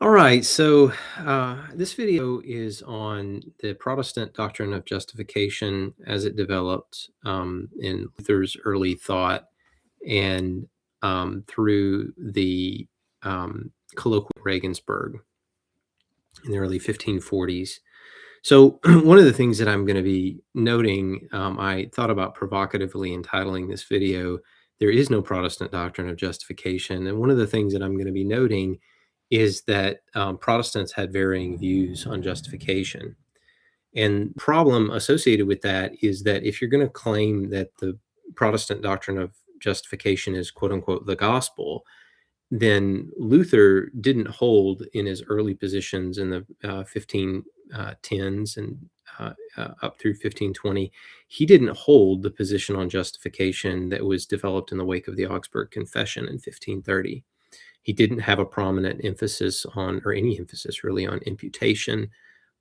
All right, so this video is on the Protestant doctrine of justification as it developed in Luther's early thought and through the colloquial Regensburg in the early 1540s. So one of the things that I'm going to be noting, I thought about provocatively entitling this video, "There is no Protestant doctrine of justification." And one of the things that I'm going to be noting is that Protestants had varying views on justification. And the problem associated with that is that if you're going to claim that the Protestant doctrine of justification is quote unquote the gospel, then Luther didn't hold in his early positions in the 1510s and up through 1520. He didn't hold the position on justification that was developed in the wake of the Augsburg Confession in 1530. He didn't have a prominent emphasis on, or any emphasis really, on imputation.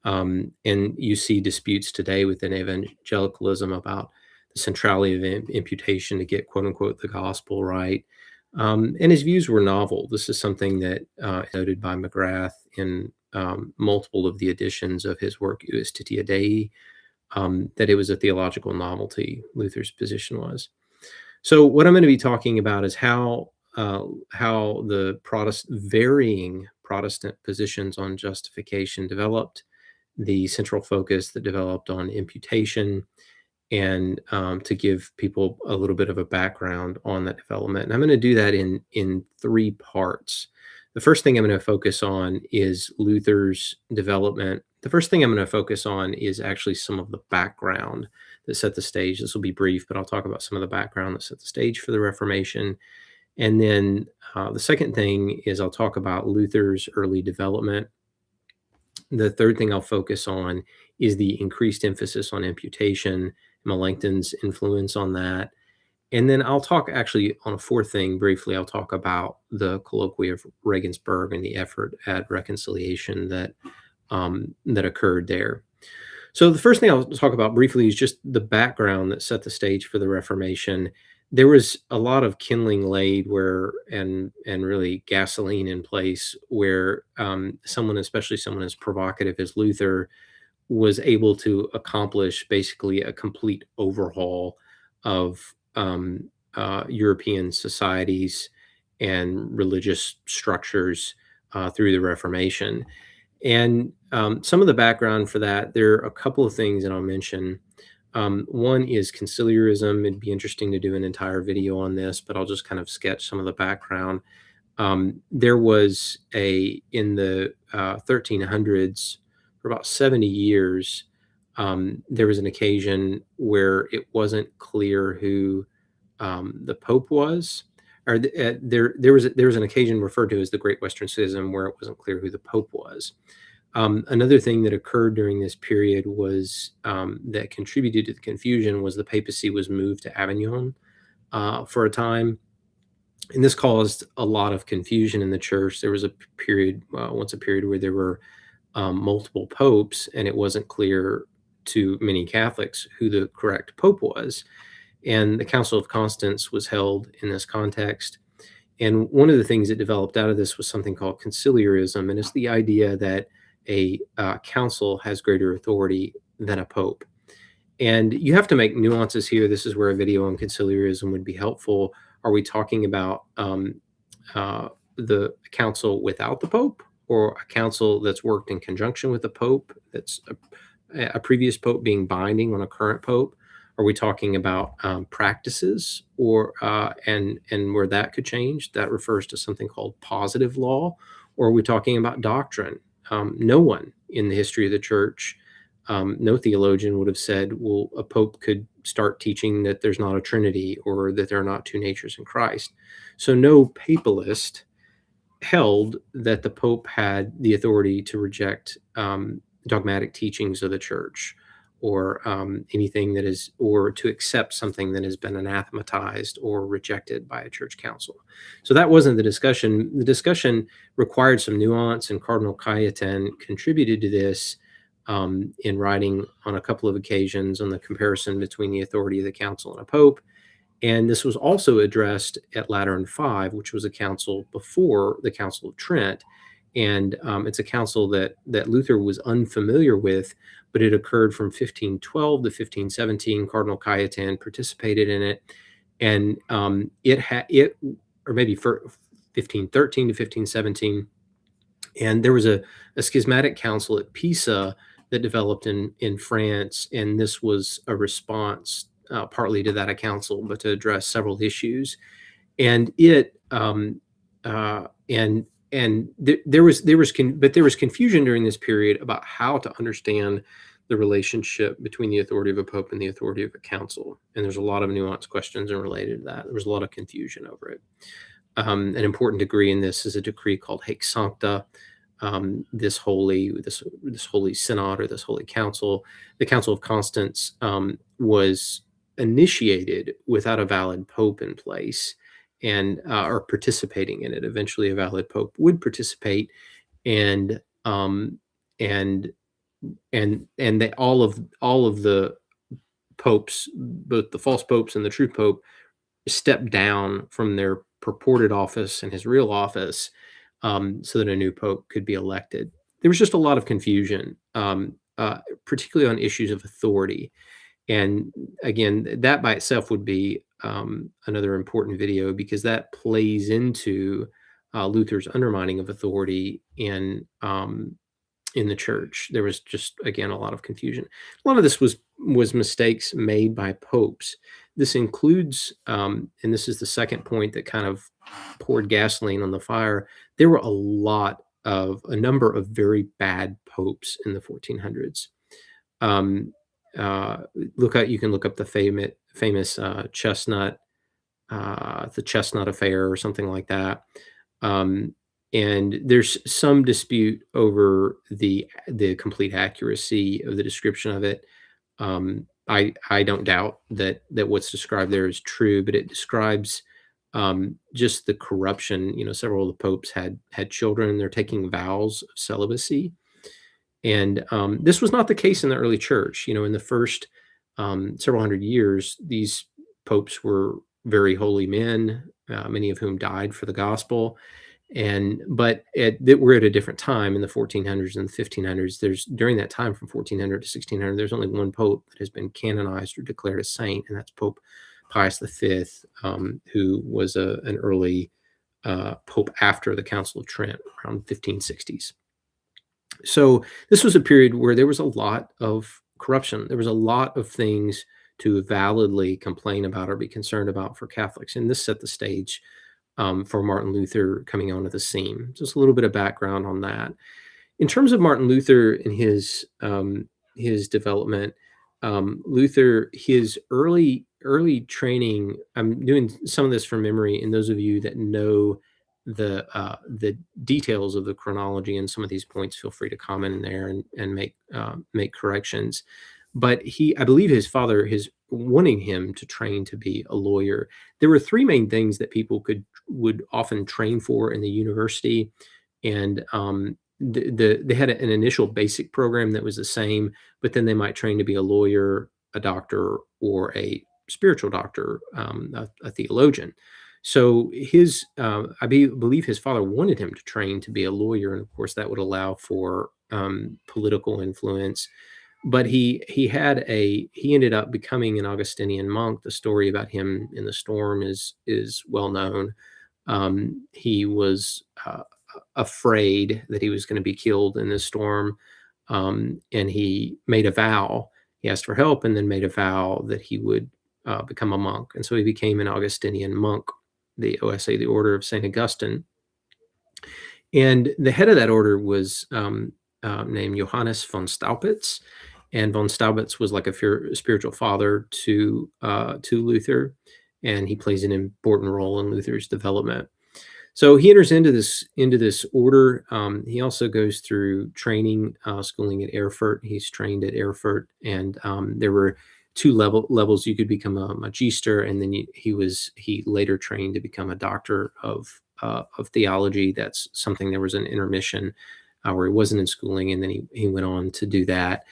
And you see disputes today within evangelicalism about the centrality of imputation to get quote unquote the gospel right. And his views were novel. This is something that is noted by McGrath in multiple of the editions of his work, Justitia Dei, that it was a theological novelty, Luther's position was. So what I'm going to be talking about is how the varying Protestant positions on justification developed, the central focus that developed on imputation, and to give people a little bit of a background on that development. And I'm going to do that in three parts. The first thing I'm going to focus on is Luther's development. The first thing I'm going to focus on is actually some of the background that set the stage. This will be brief, but I'll talk about some of the background that set the stage for the Reformation. And then the second thing is I'll talk about Luther's early development. The third thing I'll focus on is the increased emphasis on imputation, Melanchton's influence on that. And then I'll talk actually on a fourth thing briefly. I'll talk about the colloquy of Regensburg and the effort at reconciliation that occurred there. So the first thing I'll talk about briefly is just the background that set the stage for the Reformation. There was a lot of kindling laid and really gasoline in place where someone, especially someone as provocative as Luther, was able to accomplish basically a complete overhaul of European societies and religious structures through the Reformation. And some of the background for that, there are a couple of things that I'll mention. One is conciliarism. It'd be interesting to do an entire video on this, but I'll just kind of sketch some of the background. There was in the 1300s, for about 70 years, there was an occasion where it wasn't clear who the Pope was. Or there was an occasion referred to as the Great Western Schism where it wasn't clear who the Pope was. Another thing that occurred during this period was that contributed to the confusion was the papacy was moved to Avignon for a time. And this caused a lot of confusion in the church. There was a period where there were multiple popes, and it wasn't clear to many Catholics who the correct pope was. And the Council of Constance was held in this context. And one of the things that developed out of this was something called conciliarism, and it's the idea that a council has greater authority than a pope. And you have to make nuances here. This is where a video on conciliarism would be helpful. Are we talking about the council without the pope, or a council that's worked in conjunction with the pope, that's a previous pope being binding on a current pope? Are we talking about practices, or and where that could change? That refers to something called positive law. Or are we talking about doctrine? No one in the history of the church, no theologian would have said, well, a pope could start teaching that there's not a Trinity or that there are not two natures in Christ. So no papalist held that the Pope had the authority to reject dogmatic teachings of the church, or anything that is, or to accept something that has been anathematized or rejected by a church council. So that wasn't the discussion. The discussion required some nuance, and Cardinal Cajetan contributed to this in writing on a couple of occasions on the comparison between the authority of the council and a pope. And this was also addressed at Lateran V, which was a council before the Council of Trent. and it's a council that Luther was unfamiliar with, but it occurred from 1512 to 1517. Cardinal Cajetan participated in it, and or maybe for 1513 to 1517. And there was a schismatic council at Pisa that developed in France, and this was a response partly to that council, but to address several issues. And it there was confusion during this period about how to understand the relationship between the authority of a pope and the authority of a council. And there's a lot of nuanced questions related to that. There was a lot of confusion over it. An important decree in this is a decree called Haec Sancta. This holy synod, or this holy council, the Council of Constance, was initiated without a valid pope in place, and or participating in it. Eventually, a valid pope would participate, and all of the popes, both the false popes and the true pope, stepped down from their purported office and his real office, so that a new pope could be elected. There was just a lot of confusion, particularly on issues of authority. And again, that by itself would be another important video, because that plays into Luther's undermining of authority in the church. There was just, again, a lot of confusion. A lot of this was mistakes made by popes. This includes, and this is the second point that kind of poured gasoline on the fire. There were a number of very bad popes in the 1400s. You can look up the famous chestnut, the chestnut affair, or something like that. And there's some dispute over the complete accuracy of the description of it. I don't doubt that what's described there is true, but it describes just the corruption. Several of the popes had children. They're taking vows of celibacy, and this was not the case in the early church. In the first several hundred years, these popes were very holy men, many of whom died for the gospel. But we're at a different time in the 1400s and the 1500s. During that time from 1400 to 1600, there's only one pope that has been canonized or declared a saint, and that's Pope Pius V, who was an early pope after the Council of Trent, around 1560s. So this was a period where there was a lot of corruption. There was a lot of things to validly complain about or be concerned about for Catholics, and this set the stage for Martin Luther coming onto the scene. Just a little bit of background on that. In terms of Martin Luther and his development, Luther, his early training. I'm doing some of this from memory, and those of you that know the details of the chronology and some of these points, feel free to comment in there and make corrections. But I believe his father is wanting him to train to be a lawyer. There were three main things that people would often train for in the university, and they had an initial basic program that was the same, but then they might train to be a lawyer, a doctor, or a spiritual doctor, a theologian. So I believe his father wanted him to train to be a lawyer, and of course that would allow for political influence. But he ended up becoming an Augustinian monk. The story about him in the storm is well known. He was afraid that he was going to be killed in this storm, and he made a vow. He asked for help, and then made a vow that he would become a monk. And so he became an Augustinian monk, the OSA, the Order of St. Augustine. And the head of that order was named Johannes von Staupitz. And von Staupitz was like a spiritual father to Luther, and he plays an important role in Luther's development. So he enters into this order. He also goes through training, schooling at Erfurt. He's trained at Erfurt, and there were two levels. You could become a magister, and then he later trained to become a doctor of theology. That's something. There was an intermission where he wasn't in schooling, and then he went on to do that.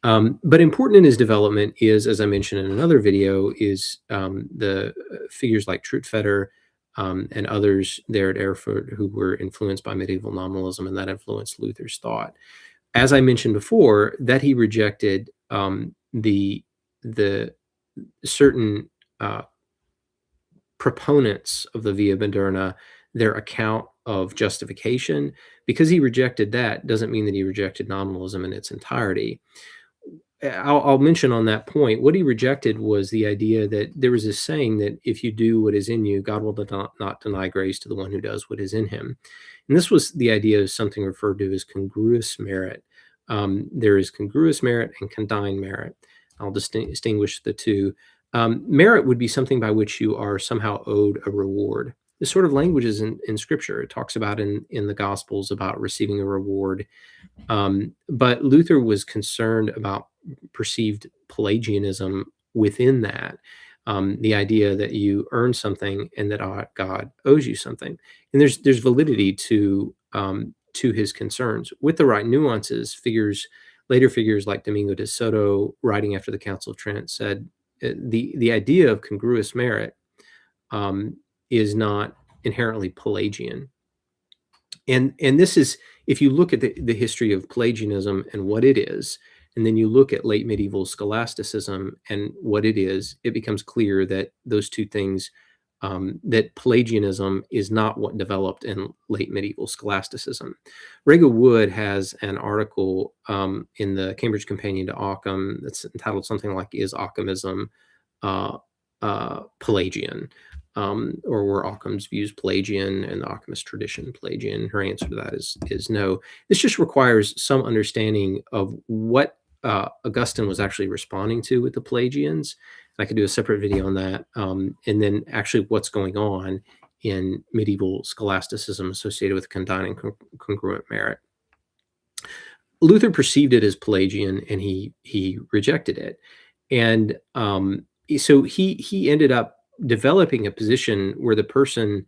But important in his development is, as I mentioned in another video, is the figures like Trutfetter, and others there at Erfurt who were influenced by medieval nominalism, and that influenced Luther's thought. As I mentioned before, that he rejected the certain proponents of the Via Moderna, their account of justification. Because he rejected that doesn't mean that he rejected nominalism in its entirety. I'll mention on that point, what he rejected was the idea that there was this saying that if you do what is in you, God will not deny grace to the one who does what is in him. And this was the idea of something referred to as congruous merit. There is congruous merit and condign merit. I'll distinguish the two. Merit would be something by which you are somehow owed a reward. This sort of language is in Scripture. It talks about in the Gospels about receiving a reward. But Luther was concerned about perceived Pelagianism within that, the idea that you earn something and that God owes you something. And there's validity to his concerns. With the right nuances, later figures like Domingo de Soto, writing after the Council of Trent, said the idea of congruous merit is not inherently Pelagian. And this is, if you look at the history of Pelagianism and what it is, and then you look at late medieval scholasticism and what it is, it becomes clear that those two things, that Pelagianism is not what developed in late medieval scholasticism. Rega Wood has an article in the Cambridge Companion to Occam that's entitled something like "Is Ockhamism Pelagian?" Or were Occam's views Pelagian and the Occamist tradition Pelagian? Her answer to that is no. This just requires some understanding of what Augustine was actually responding to with the Pelagians. I could do a separate video on that, and then actually what's going on in medieval scholasticism associated with condign and congruent merit. Luther perceived it as Pelagian, and he rejected it, and so he ended up developing a position where the person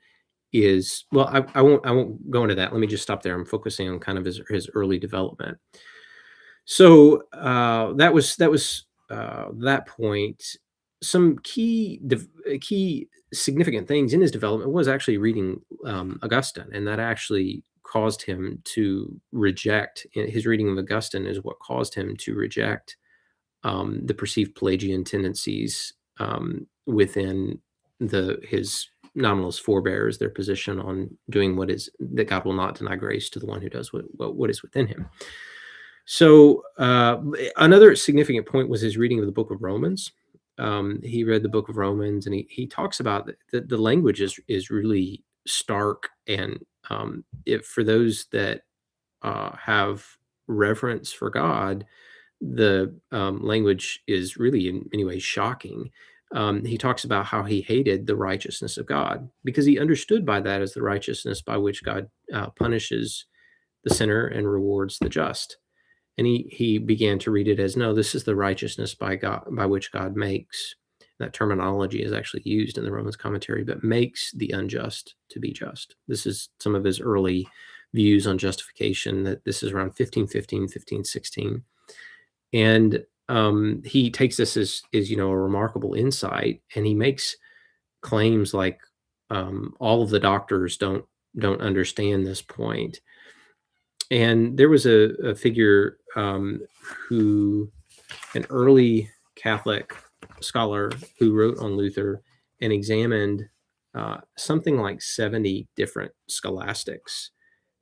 is, well, I won't go into that. Let me just stop there. I'm focusing on kind of his early development. So that was that point. Some key significant things in his development was actually reading Augustine, and that actually caused him to reject, his reading of Augustine is what caused him to reject the perceived Pelagian tendencies within his nominalist forebears, their position on doing what is, that God will not deny grace to the one who does what is within him. So another significant point was his reading of the book of Romans. He read the book of Romans, and he talks about the language is really stark, and for those that have reverence for God, the language is really in many ways shocking. He talks about how he hated the righteousness of God because he understood by that as the righteousness by which God punishes the sinner and rewards the just. And he began to read it as, no, this is the righteousness by which God makes. That terminology is actually used in the Romans commentary, but makes the unjust to be just. This is some of his early views on justification, that this is around 1515, 1516. And he takes this as a remarkable insight, and he makes claims like all of the doctors don't understand this point. And there was a figure who, an early Catholic scholar, who wrote on Luther and examined something like 70 different scholastics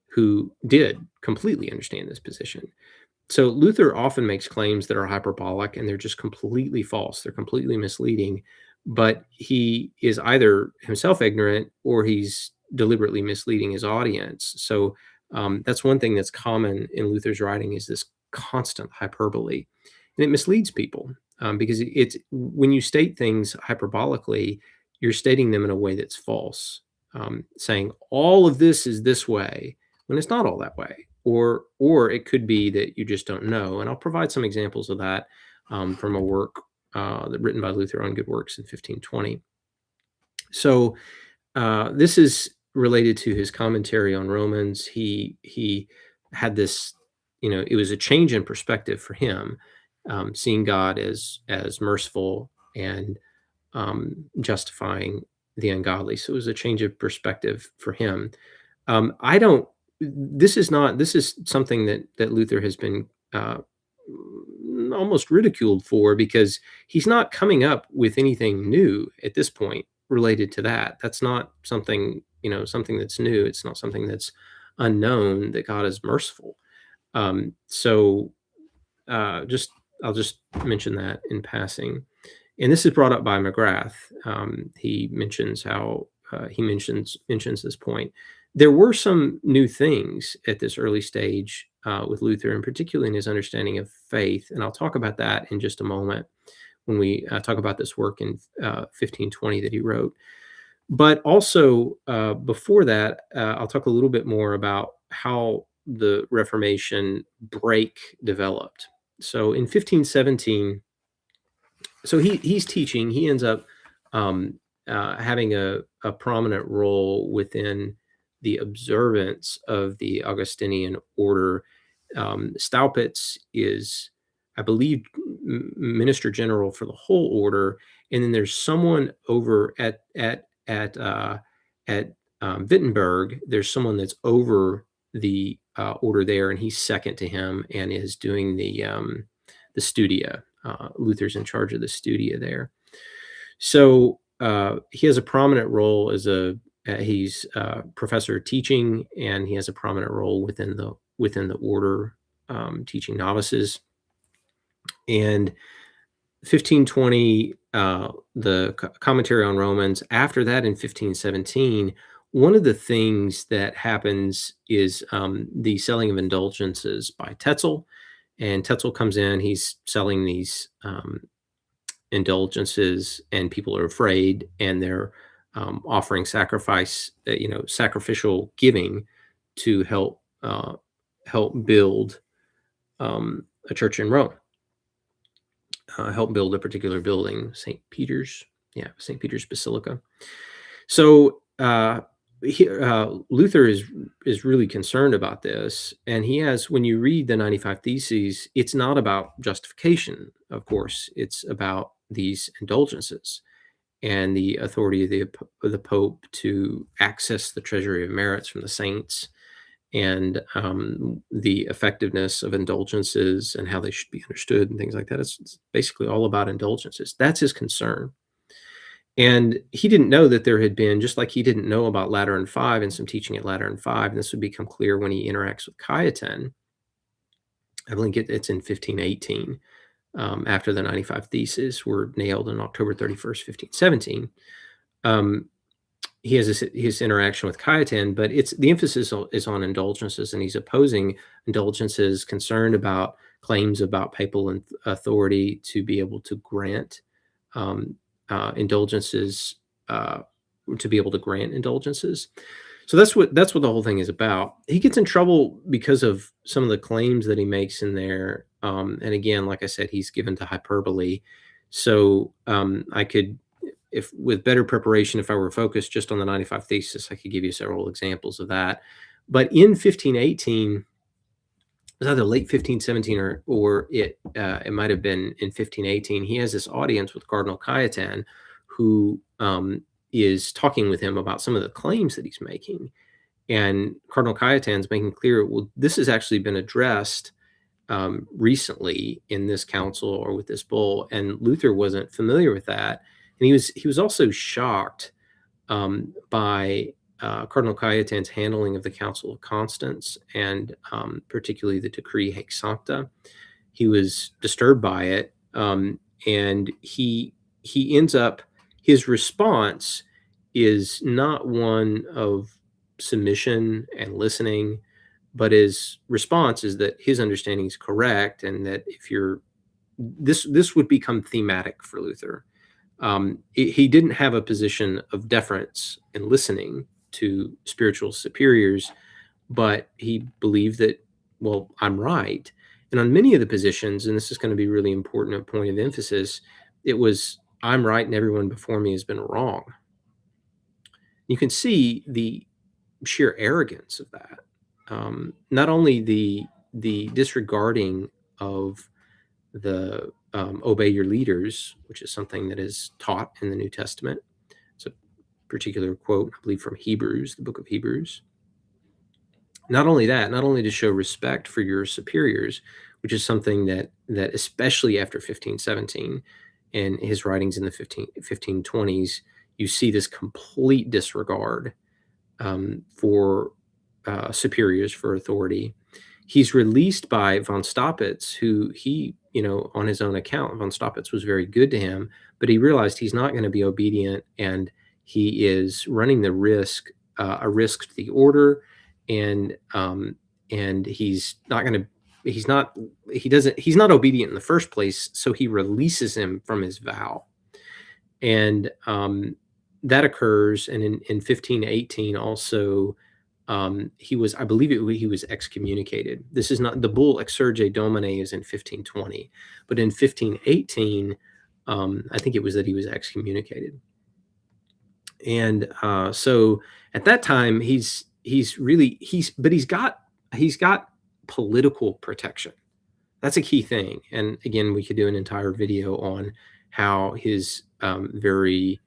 who did completely understand this position. So Luther often makes claims that are hyperbolic, and they're just completely false. They're completely misleading, but he is either himself ignorant or he's deliberately misleading his audience. So that's one thing that's common in Luther's writing, is this constant hyperbole, and it misleads people because it's, when you state things hyperbolically, you're stating them in a way that's false, saying all of this is this way when it's not all that way. Or it could be that you just don't know. And I'll provide some examples of that from a work written by Luther on Good Works in 1520. So this is related to his commentary on Romans. He had this, it was a change in perspective for him, seeing God as merciful and justifying the ungodly. So it was a change of perspective for him. I don't. This is not. This is something that Luther has been almost ridiculed for, because he's not coming up with anything new at this point related to that. That's not something, something that's new. It's not something that's unknown, that God is merciful. So just I'll just mention that in passing. And this is brought up by McGrath. He mentions how he mentions this point. There were some new things at this early stage with Luther, and particularly in his understanding of faith. And I'll talk about that in just a moment when we talk about this work in 1520 that he wrote. But also before that, I'll talk a little bit more about how the Reformation break developed. So in 1517, so he's teaching. He ends up having a prominent role within the observance of the Augustinian order. Staupitz is, I believe, minister general for the whole order, and then there's someone over at Wittenberg. There's someone that's over the order there, and he's second to him and is doing the studia. Luther's in charge of the studia there. So he has a prominent role as he's a professor teaching, and he has a prominent role within the order, teaching novices. And 1520, the commentary on Romans. After that, in 1517, one of the things that happens is the selling of indulgences by Tetzel. And Tetzel comes in, he's selling these indulgences, and people are afraid, and they're offering sacrificial giving to help build a church in Rome, help build a particular building, St. Peter's Basilica. So Luther is really concerned about this, and he has, when you read the 95 Theses, it's not about justification, of course. It's about these indulgences and the authority of the Pope to access the treasury of merits from the saints, and the effectiveness of indulgences and how they should be understood and things like that. It's basically all about indulgences. That's his concern. And he didn't know that there had been, just like he didn't know about Lateran 5 and some teaching at Lateran 5, and this would become clear when he interacts with Cajetan. I believe it's in 1518, after the 95 Theses were nailed on October 31st, 1517. He has his interaction with Cajetan, but the emphasis is on indulgences, and he's opposing indulgences, concerned about claims about papal authority to be able to grant indulgences, to be able to grant indulgences. So that's what the whole thing is about. He gets in trouble because of some of the claims that he makes in there. And again, like I said, he's given to hyperbole. So I could, if with better preparation, if I were focused just on the 95 Thesis, I could give you several examples of that. But in 1518, it was either late 1517 or it might have been in 1518, he has this audience with Cardinal Cajetan, who is talking with him about some of the claims that he's making. And Cardinal Cajetan's making clear, well, this has actually been addressed recently in this council or with this bull, and Luther wasn't familiar with that. And he was also shocked by Cardinal Cajetan's handling of the Council of Constance, and particularly the decree Haec Sancta. He was disturbed by it, and he ends up, his response is not one of submission and listening, but his response is that his understanding is correct, and that if you're this would become thematic for Luther. He didn't have a position of deference and listening to spiritual superiors, but he believed that, well, I'm right. And on many of the positions, and this is going to be really important, a point of emphasis, it was, I'm right and everyone before me has been wrong. You can see the sheer arrogance of that. Not only the disregarding of the obey your leaders, which is something that is taught in the New Testament. It's a particular quote, I believe from Hebrews, the book of Hebrews. Not only that, not only to show respect for your superiors, which is something that especially after 1517 and his writings in the 1520s, you see this complete disregard for superiors, for authority. He's released by von Staupitz, who he, on his own account, von Staupitz was very good to him, but he realized he's not going to be obedient, and he is running the risk, a risk to the order, and he's not going to, he's not obedient in the first place, so he releases him from his vow. And that occurs, and in 1518 also, he was, I believe he was excommunicated. This is not, the bull Exsurge Domine is in 1520, but in 1518, I think it was that he was excommunicated. And so at that time, he's got political protection. That's a key thing. And again, we could do an entire video on how his very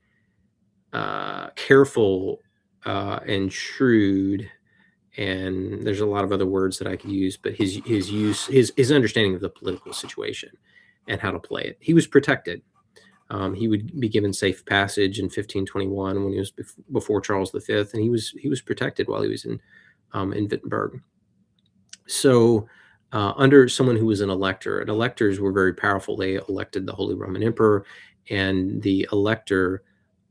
careful and shrewd, and there's a lot of other words that I could use, but his understanding of the political situation and how to play it. He was protected. He would be given safe passage in 1521 when he was before Charles V, and he was protected while he was in Wittenberg. So under someone who was an elector, and electors were very powerful. They elected the Holy Roman Emperor, and the elector,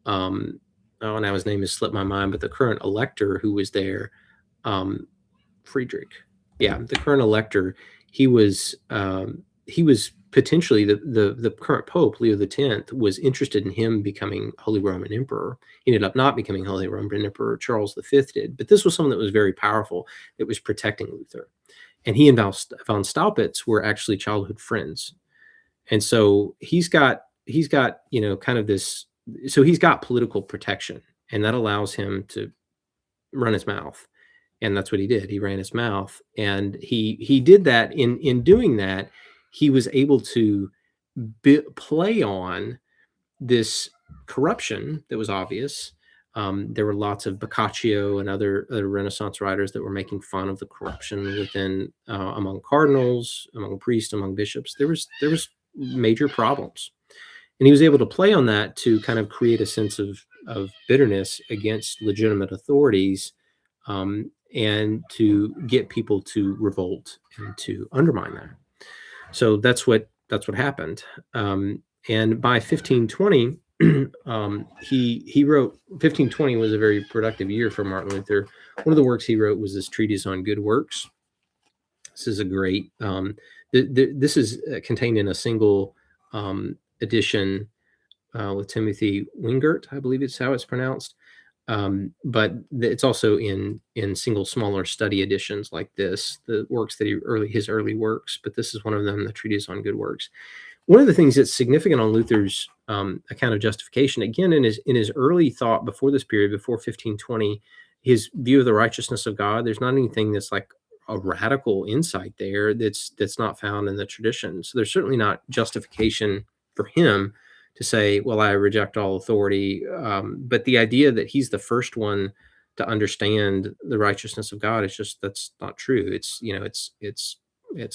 now his name has slipped my mind, but the current elector who was there, Friedrich, the current elector, he was potentially the current Pope, Leo X, was interested in him becoming Holy Roman Emperor. He ended up not becoming Holy Roman Emperor. Charles V did, but this was someone that was very powerful, that was protecting Luther. And he and von Staupitz were actually childhood friends. And so he's got kind of this, so he's got political protection, and that allows him to run his mouth. And that's what he did. He ran his mouth, and he did that. In doing that, he was able to play on this corruption that was obvious. There were lots of Boccaccio and other Renaissance writers that were making fun of the corruption within among cardinals, among priests, among bishops. There was major problems, and he was able to play on that to kind of create a sense of bitterness against legitimate authorities, and to get people to revolt and to undermine that. So that's what happened. And by 1520, he wrote. 1520 was a very productive year for Martin Luther. One of the works he wrote was this treatise on good works. This is a great. This is contained in a single edition with Timothy Wingert, I believe it's how it's pronounced. But it's also in single smaller study editions like this, the works that his early works, but this is one of them, the treatise on good works. One of the things that's significant on Luther's account of justification, again, in his early thought before this period, before 1520, his view of the righteousness of God, there's not anything that's like a radical insight there that's not found in the tradition. So there's certainly not justification for him to say, well, I reject all authority. But the idea that he's the first one to understand the righteousness of God is that's not true. It's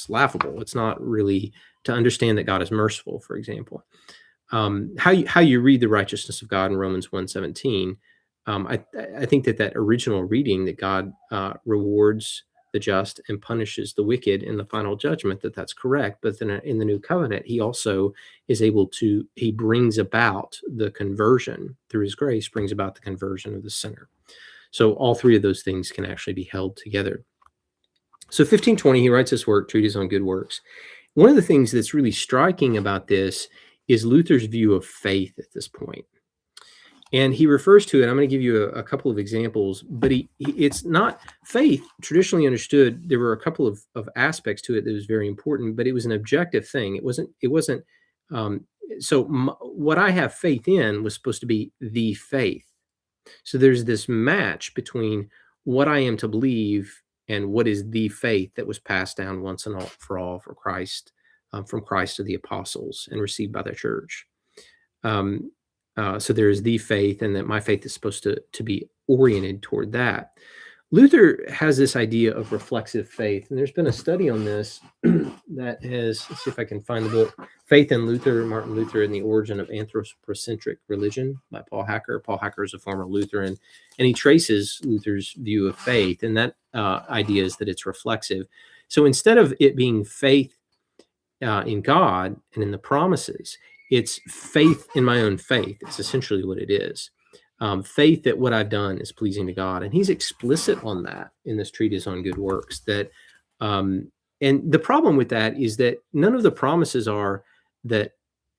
laughable. It's not really to understand that God is merciful, for example. How you read the righteousness of God in Romans 1:17, I think that original reading, that God rewards the just and punishes the wicked in the final judgment, that's correct. But then in the new covenant, he also is able to, he brings about the conversion through his grace, brings about the conversion of the sinner. So all three of those things can actually be held together. So 1520, he writes this work, Treatise on Good Works. One of the things that's really striking about this is Luther's view of faith at this point. And he refers to it. I'm going to give you a couple of examples, but it's not faith traditionally understood. There were a couple of aspects to it that was very important, but it was an objective thing. It wasn't. What I have faith in was supposed to be the faith. So there's this match between what I am to believe and what is the faith that was passed down once and for all for Christ, from Christ to the apostles and received by the church. So there is the faith, and that my faith is supposed to be oriented toward that. Luther has this idea of reflexive faith, and there's been a study on this that has, let's see if I can find the book, Faith in Luther, Martin Luther, and the Origin of Anthropocentric Religion by Paul Hacker. Paul Hacker is a former Lutheran, and he traces Luther's view of faith, and that idea is that it's reflexive. So instead of it being faith in God and in the promises, it's faith in my own faith. It's essentially what it is. Faith that what I've done is pleasing to God. And he's explicit on that in this treatise on good works. And the problem with that is that none of the promises are that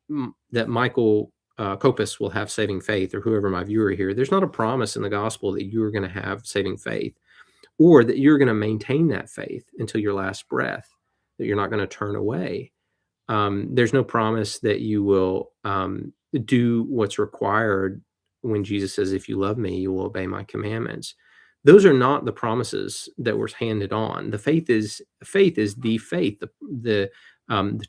Michael Copus will have saving faith, or whoever my viewer here. There's not a promise in the gospel that you are going to have saving faith, or that you're going to maintain that faith until your last breath, that you're not going to turn away. There's no promise that you will do what's required when Jesus says, if you love me, you will obey my commandments. Those are not the promises that were handed on. The faith is the faith, the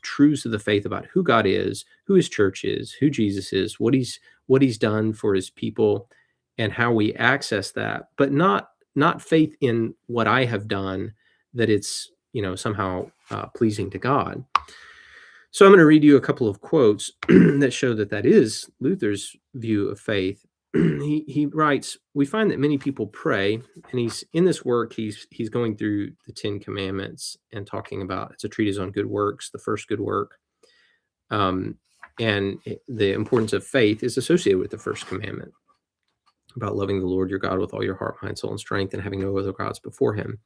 truths of the faith about who God is, who his church is, who Jesus is, what he's done for his people, and how we access that, but not faith in what I have done, that it's, somehow pleasing to God. So I'm going to read you a couple of quotes that show that is Luther's view of faith. He writes, we find that many people pray, and he's in this work, he's going through the 10 commandments and talking about, it's a treatise on good works, the first good work. And the importance of faith is associated with the first commandment, about loving the Lord your God with all your heart, mind, soul, and strength, and having no other gods before him.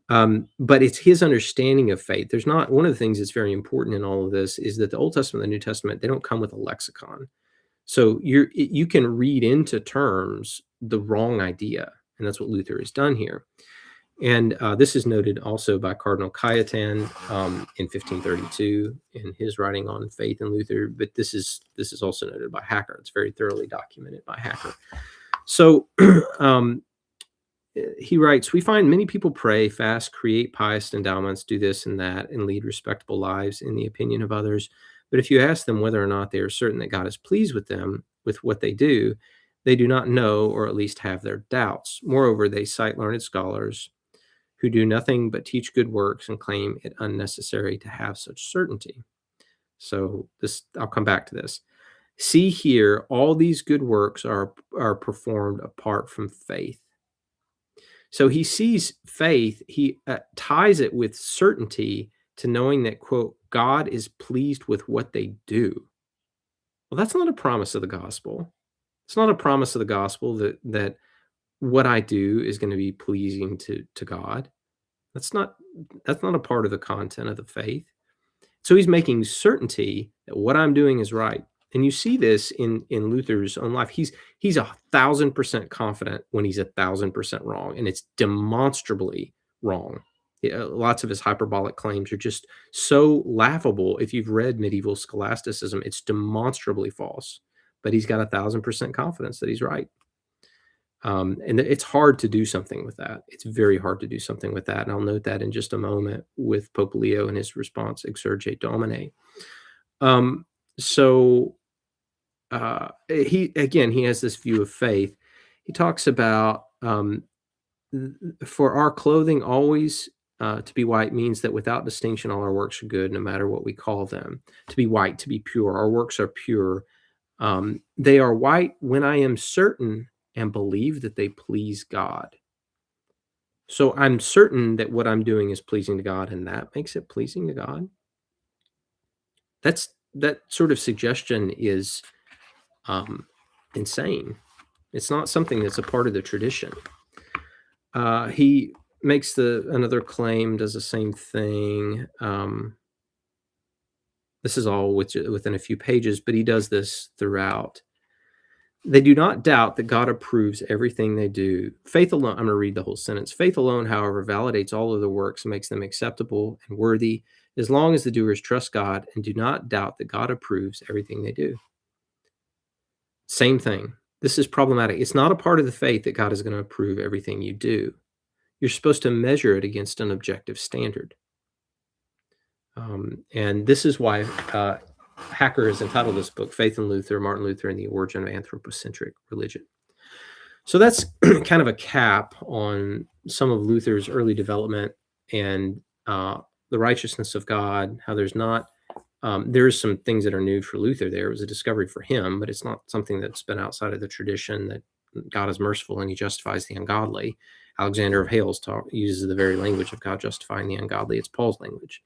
But it's his understanding of faith. There's not, one of the things that's very important in all of this is that the Old Testament and the New Testament, they don't come with a lexicon. So you can read into terms the wrong idea. And that's what Luther has done here. And this is noted also by Cardinal Cajetan in 1532 in his writing on faith in Luther. But this is also noted by Hacker. It's very thoroughly documented by Hacker. So he writes, we find many people pray, fast, create pious endowments, do this and that, and lead respectable lives in the opinion of others. But if you ask them whether or not they are certain that God is pleased with them, with what they do not know, or at least have their doubts. Moreover, they cite learned scholars who do nothing but teach good works and claim it unnecessary to have such certainty. So I'll come back to this. See here, all these good works are performed apart from faith. So he sees faith, he ties it with certainty to knowing that, quote, God is pleased with what they do. Well, that's not a promise of the gospel. It's not a promise of the gospel that what I do is going to be pleasing to God. That's not a part of the content of the faith. So he's making certainty that what I'm doing is right. And you see this in Luther's own life. He's 1,000% confident when he's 1,000% wrong, and it's demonstrably wrong. Lots of his hyperbolic claims are just so laughable. If you've read medieval scholasticism, it's demonstrably false. But he's got 1,000% confidence that he's right. And it's hard to do something with that. It's very hard to do something with that. And I'll note that in just a moment with Pope Leo and his response, Exsurge Domine. He has this view of faith. He talks about, for our clothing always to be white means that without distinction, all our works are good, no matter what we call them. To be white, to be pure. Our works are pure. They are white when I am certain and believe that they please God. So I'm certain that what I'm doing is pleasing to God, and that makes it pleasing to God. That sort of suggestion is insane. It's not something that's a part of the tradition. He makes another claim, does the same thing. This is all within a few pages, but he does this throughout. They do not doubt that God approves everything they do. Faith alone, I'm going to read the whole sentence. Faith alone, however, validates all of the works and makes them acceptable and worthy, as long as the doers trust God and do not doubt that God approves everything they do. Same thing. This is problematic. It's not a part of the faith that God is going to approve everything you do. You're supposed to measure it against an objective standard. And this is why Hacker has entitled this book, Faith in Luther, Martin Luther, and the Origin of Anthropocentric Religion. So that's kind of a cap on some of Luther's early development and the righteousness of God, how there's not, there's some things that are new for Luther there. It was a discovery for him, but it's not something that's been outside of the tradition, that God is merciful and he justifies the ungodly. Alexander of Hales uses the very language of God justifying the ungodly. It's Paul's language.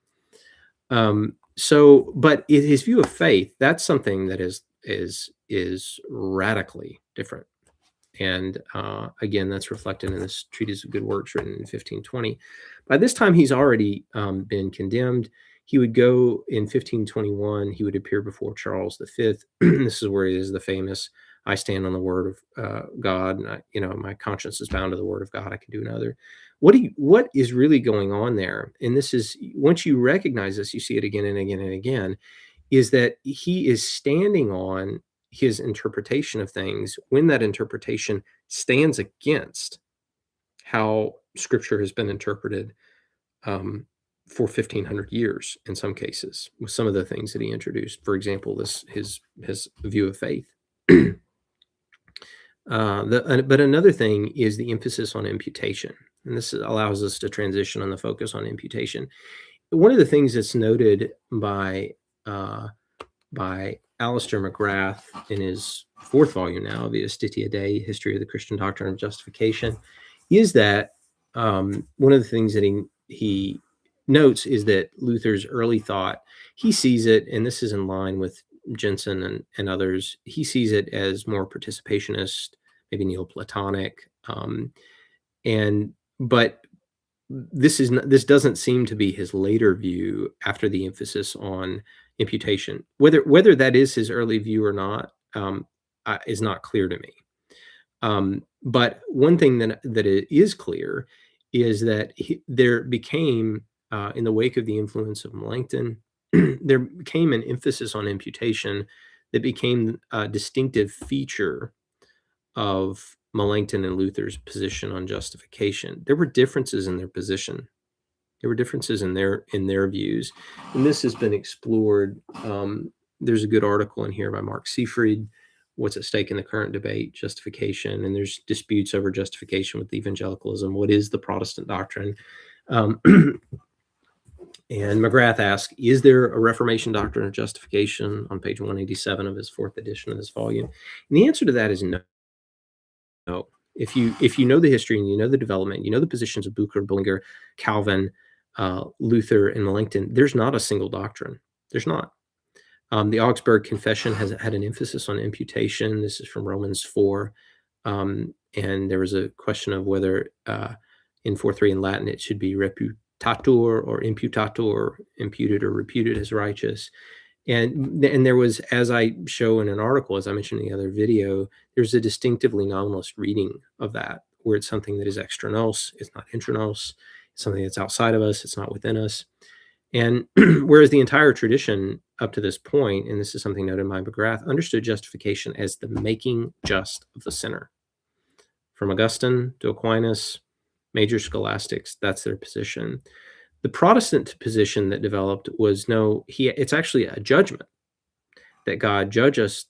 But his view of faith, that's something that is radically different. And again, that's reflected in this Treatise of Good Works written in 1520. By this time, he's already been condemned. He would go in 1521, he would appear before Charles V. This is where he is the famous, I stand on the word of God, and my conscience is bound to the word of God, I can do no other. What is really going on there, and this is, once you recognize this, you see it again and again and again, is that he is standing on his interpretation of things when that interpretation stands against how Scripture has been interpreted for 1,500 years in some cases, with some of the things that he introduced. For example, his view of faith. But another thing is the emphasis on imputation, and this allows us to transition on the focus on imputation. One of the things that's noted by Alistair McGrath in his fourth volume now, Via Stitia Dei, History of the Christian Doctrine of Justification, is that one of the things that he notes is that Luther's early thought, he sees it, and this is in line with Jensen and others, he sees it as more participationist, maybe Neoplatonic, but this doesn't seem to be his later view after the emphasis on imputation. Whether that is his early view or not is not clear to me. But one thing that it is clear is that there became, in the wake of the influence of Melanchton, there became an emphasis on imputation that became a distinctive feature of Melanchton and Luther's position on justification. There were differences in their position. There were differences in their views, and this has been explored. There's a good article in here by Mark Seafried, What's at Stake in the Current Debate, Justification, and there's disputes over justification with evangelicalism. What is the Protestant doctrine? And McGrath asks, is there a Reformation doctrine of justification, on page 187 of his fourth edition of this volume? And the answer to that is no. No. If you know the history and you know the development, you know the positions of Bucer, Bullinger, Calvin, Luther, and Melanchthon, there's not a single doctrine. There's not. The Augsburg Confession has had an emphasis on imputation. This is from Romans 4. And there was a question of whether in 4.3 in Latin it should be reputator or imputator, imputed or reputed as righteous. And there was, as I show in an article, as I mentioned in the other video, there's a distinctively nominalist reading of that, where it's something that is extra nos, it's not intra nos, it's something that's outside of us, it's not within us. And whereas the entire tradition up to this point, and this is something noted by McGrath, understood justification as the making just of the sinner. From Augustine to Aquinas, major scholastics, that's their position. The Protestant position that developed was it's actually a judgment that God judges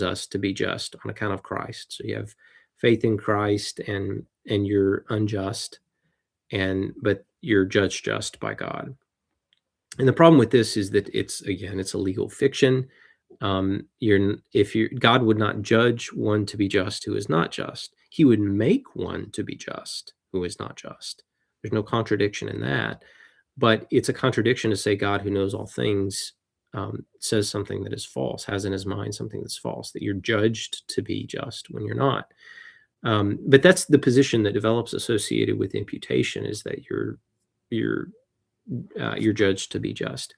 us to be just on account of Christ. So you have faith in Christ and you're unjust, but you're judged just by God. And the problem with this is that it's a legal fiction. God would not judge one to be just who is not just. He would make one to be just who is not just. There's no contradiction in that. But it's a contradiction to say God, who knows all things, says something that is false, has in his mind something that's false, that you're judged to be just when you're not. But that's the position that develops associated with imputation, is that you're judged to be just.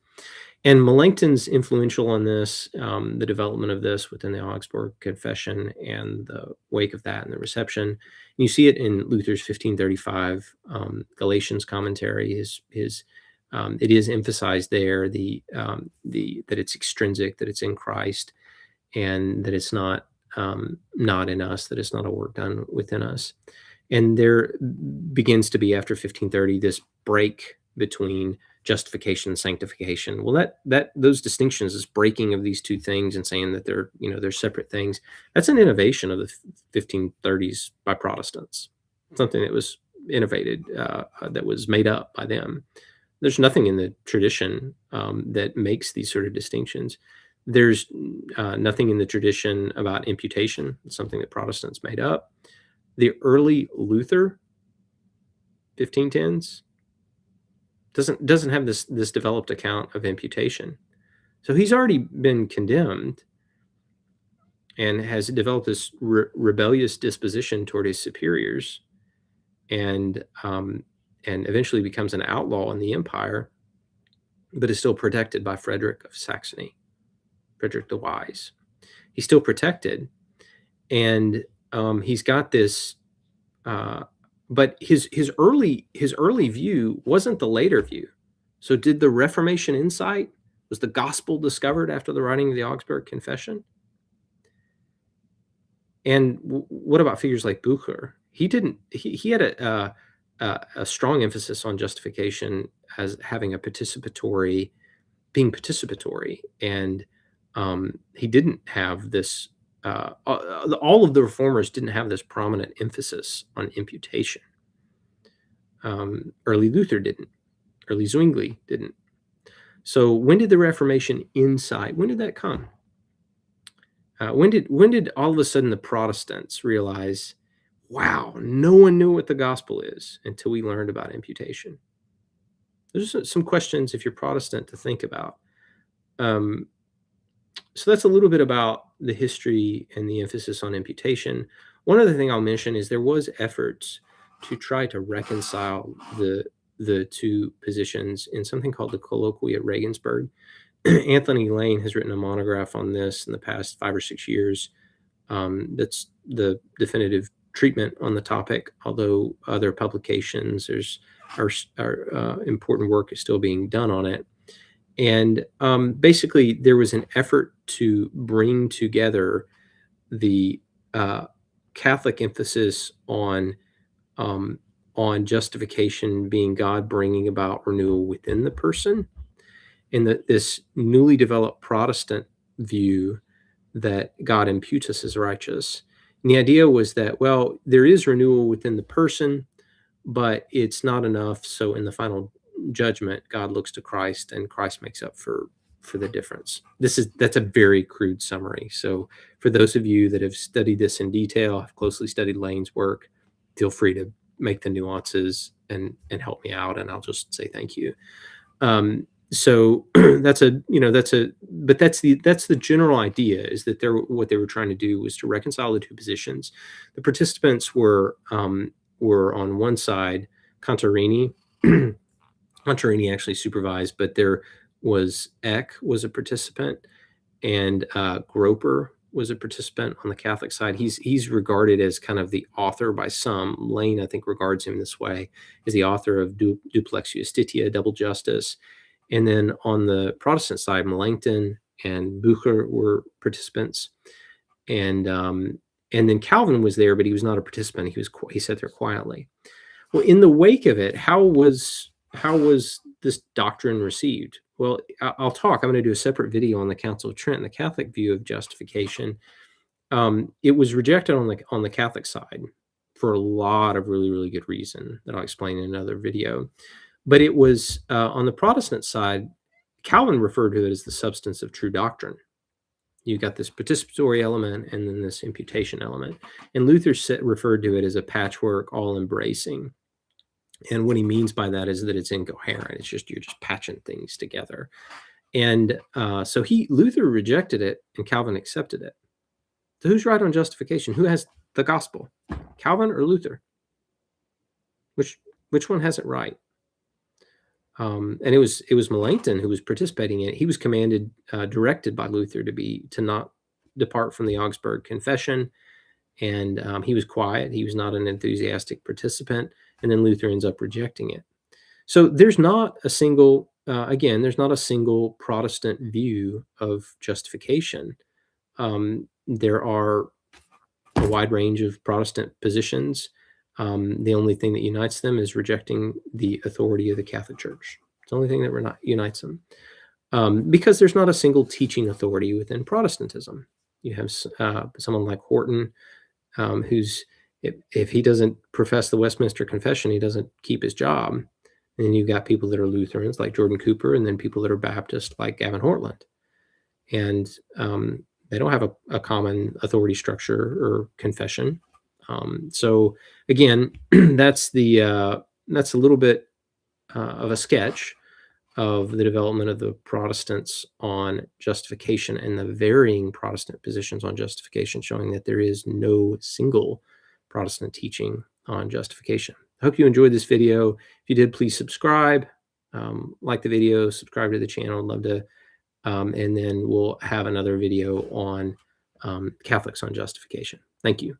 And Melanchthon's influential on this, the development of this within the Augsburg Confession and the wake of that and the reception. And you see it in Luther's 1535 Galatians commentary. It is emphasized there that it's extrinsic, that it's in Christ, and that it's not in us, that it's not a work done within us. And there begins to be, after 1530, this break between justification and sanctification. Well, those distinctions, this breaking of these two things and saying that they're separate things, that's an innovation of the 1530s by Protestants. Something that was innovated, that was made up by them. There's nothing in the tradition that makes these sort of distinctions. There's nothing in the tradition about imputation. It's something that Protestants made up. The early Luther, 1510s, doesn't have this developed account of imputation. So he's already been condemned and has developed this rebellious disposition toward his superiors, and eventually becomes an outlaw in the empire, but is still protected by Frederick of Saxony, Frederick the Wise. He's still protected, and he's got this. But his early view wasn't the later view. So did the Reformation insight? Was the gospel discovered after the writing of the Augsburg Confession? And what about figures like Bucher? He didn't. He had a strong emphasis on justification as having being participatory, and he didn't have this. All of the reformers didn't have this prominent emphasis on imputation. Early Luther didn't. Early Zwingli didn't. So when did the Reformation insight? When did that come? When did all of a sudden the Protestants realize, wow, no one knew what the gospel is until we learned about imputation? There's some questions, if you're Protestant, to think about. So that's a little bit about the history and the emphasis on imputation. One other thing I'll mention is there was efforts to try to reconcile the two positions in something called the Colloquy at Regensburg. Anthony Lane has written a monograph on this in the past 5 or 6 years. That's the definitive treatment on the topic, although other publications, important work is still being done on it. And basically, there was an effort to bring together the Catholic emphasis on justification being God bringing about renewal within the person, and this newly developed Protestant view that God imputes us as righteous. And the idea was that, well, there is renewal within the person, but it's not enough. So in the final judgment, God looks to Christ, and Christ makes up for the difference. That's a very crude summary. So for those of you that have studied this in detail, have closely studied Lane's work, feel free to make the nuances and help me out, and I'll just say thank you. So that's the general idea, is that what they were trying to do was to reconcile the two positions. The participants were on one side, Contarini. Contarini actually supervised, but there was Eck was a participant, and Groper was a participant on the Catholic side. He's regarded as kind of the author by some. Lane, I think, regards him this way, as the author of Duplex Justitia, Double Justice. And then on the Protestant side, Melanchton and Bucher were participants, and then Calvin was there, but he was not a participant. He sat there quietly. Well, in the wake of it, how was this doctrine received? Well, I'm going to do a separate video on the Council of Trent and the Catholic view of justification. It was rejected on the Catholic side for a lot of really, really good reason that I'll explain in another video. But it was on the Protestant side, Calvin referred to it as the substance of true doctrine. You got this participatory element and then this imputation element. And Luther referred to it as a patchwork, all-embracing. And what he means by that is that it's incoherent. It's just, you're just patching things together. And so Luther rejected it and Calvin accepted it. So who's right on justification? Who has the gospel? Calvin or Luther? Which one has it right? And it was Melanchthon who was participating in it. He was commanded, directed by Luther to not depart from the Augsburg Confession, and he was quiet. He was not an enthusiastic participant, and then Luther ends up rejecting it. So there's not a single Protestant view of justification. There are a wide range of Protestant positions. The only thing that unites them is rejecting the authority of the Catholic Church. It's the only thing that unites them. Because there's not a single teaching authority within Protestantism. You have someone like Horton, who's, if he doesn't profess the Westminster Confession, he doesn't keep his job. And you've got people that are Lutherans like Jordan Cooper, and then people that are Baptist like Gavin Hortland. And they don't have a common authority structure or confession. So again, that's a little bit of a sketch of the development of the Protestants on justification and the varying Protestant positions on justification, showing that there is no single Protestant teaching on justification. I hope you enjoyed this video. If you did, please subscribe, like the video, subscribe to the channel. I'd love to. And then we'll have another video on Catholics on justification. Thank you.